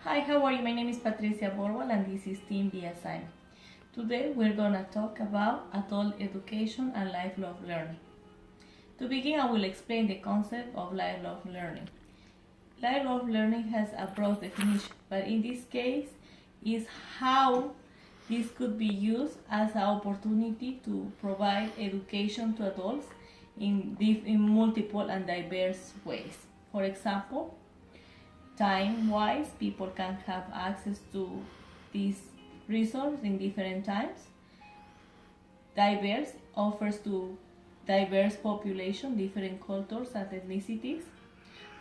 Hi, how are you? My name is Patricia Vorwald and this is Team BSI. Today we're gonna talk about adult education and lifelong learning. To begin, I will explain the concept of lifelong learning. Lifelong learning has a broad definition, but in this case is how this could be used as an opportunity to provide education to adults in multiple and diverse ways. For example, time-wise, people can have access to these resources in different times. Diverse offers to diverse population, different cultures and ethnicities,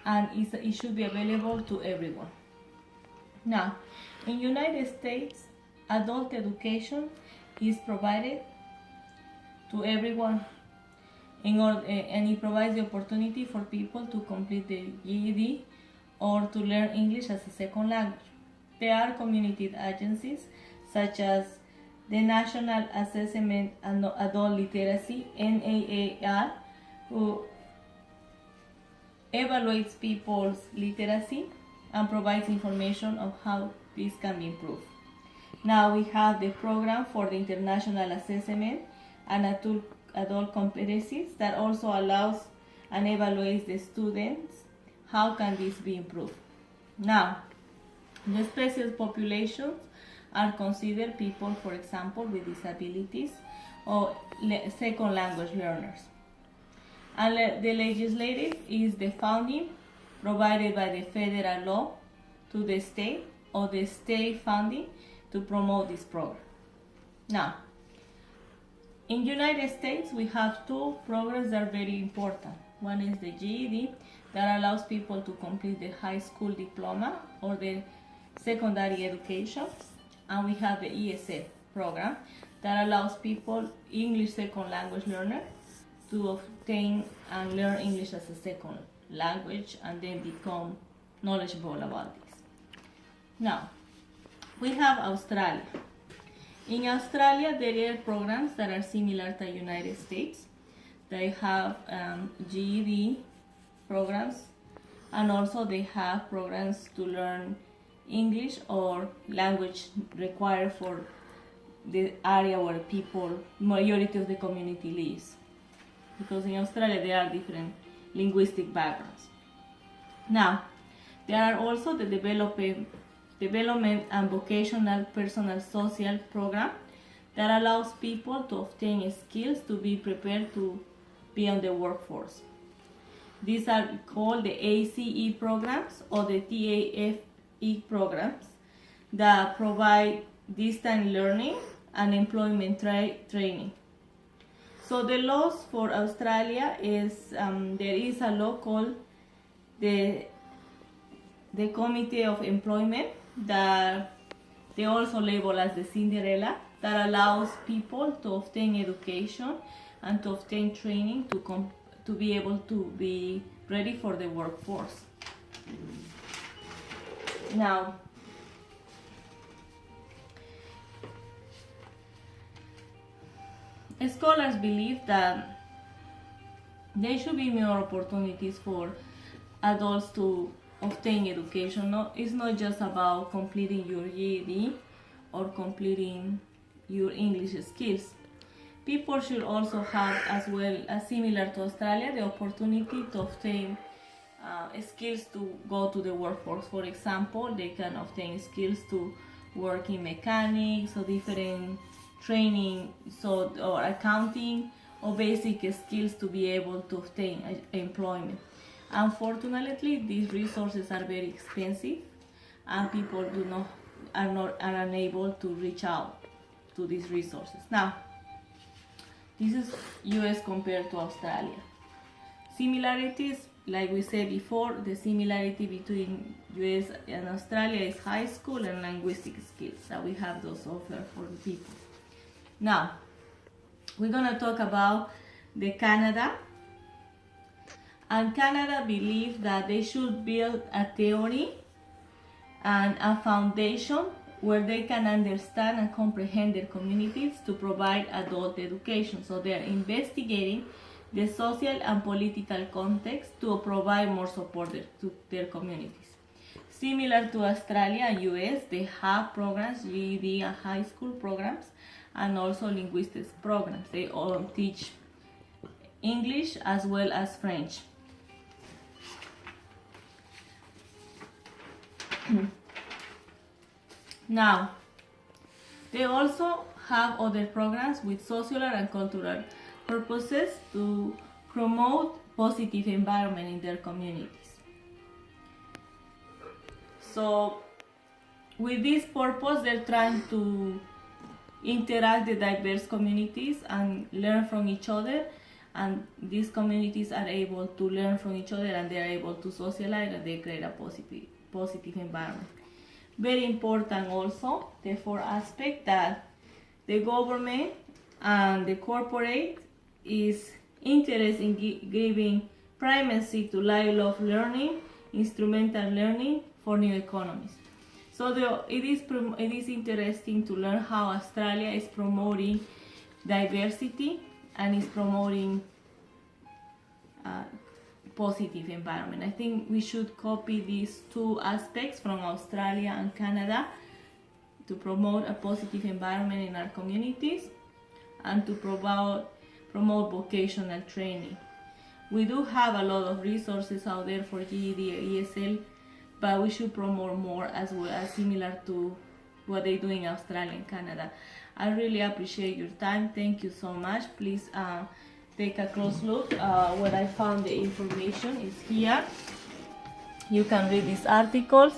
and it should be available to everyone. Now, in United States, adult education is provided to everyone and it provides the opportunity for people to complete the GED or to learn English as a second language. There are community agencies such as the National Assessment and Adult Literacy (NAAR), who evaluates people's literacy and provides information of how this can be improved. Now we have the program for the International Assessment and Adult Competencies that also allows and evaluates the students. How can this be improved? Now, the special populations are considered people, for example, with disabilities or second language learners. And the legislative is the funding provided by the federal law to the state or the state funding to promote this program. Now, in United States, we have two programs that are very important. One is the GED that allows people to complete the high school diploma or the secondary education, and we have the ESL program that allows people, English second language learners, to obtain and learn English as a second language and then become knowledgeable about this. Now, we have Australia. In Australia, there are programs that are similar to the United States. They have GED programs, and also they have programs to learn English or language required for the area where majority of the community lives. Because in Australia there are different linguistic backgrounds. Now, there are also the development and vocational personal social program that allows people to obtain skills to be prepared to be on the workforce. These are called the ACE programs or the TAFE programs that provide distance learning and employment training. So the laws for Australia is there is a law called the Committee of Employment that they also label as the Cinderella, that allows people to obtain education and to obtain training to be able to be ready for the workforce. Now, scholars believe that there should be more opportunities for adults to obtain education. No, it's not just about completing your GED or completing your English skills. People should also have, as well as similar to Australia, the opportunity to obtain skills to go to the workforce. For example, they can obtain skills to work in mechanics or different training, or accounting, or basic skills to be able to obtain employment. Unfortunately, these resources are very expensive, and people are unable to reach out to these resources. Now, this is US compared to Australia. Similarities, like we said before, the similarity between US and Australia is high school and linguistic skills, that we have those offered for the people. Now, we're gonna talk about the Canada. And Canada believes that they should build a theory and a foundation where they can understand and comprehend their communities to provide adult education. So they are investigating the social and political context to provide more support to their communities. Similar to Australia and US, they have programs, GED and high school programs, and also linguistics programs. They all teach English as well as French. Now, they also have other programs with social and cultural purposes to promote positive environment in their communities. So, with this purpose, they're trying to interact the diverse communities and learn from each other, and these communities are able to learn from each other, and they are able to socialize, and they create a positive environment. Very important also, the fourth aspect, that the government and the corporate is interested in giving primacy to lifelong learning, instrumental learning for new economies. So it is interesting to learn how Australia is promoting diversity and is promoting positive environment. I think we should copy these two aspects from Australia and Canada to promote a positive environment in our communities and to promote vocational training. We do have a lot of resources out there for GED or ESL, but we should promote more as well, as similar to what they do in Australia and Canada. I really appreciate your time. Thank you so much. Please take a close look. Where I found the information is here. You can read these articles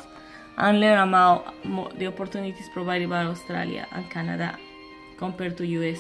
and learn about the opportunities provided by Australia and Canada compared to US.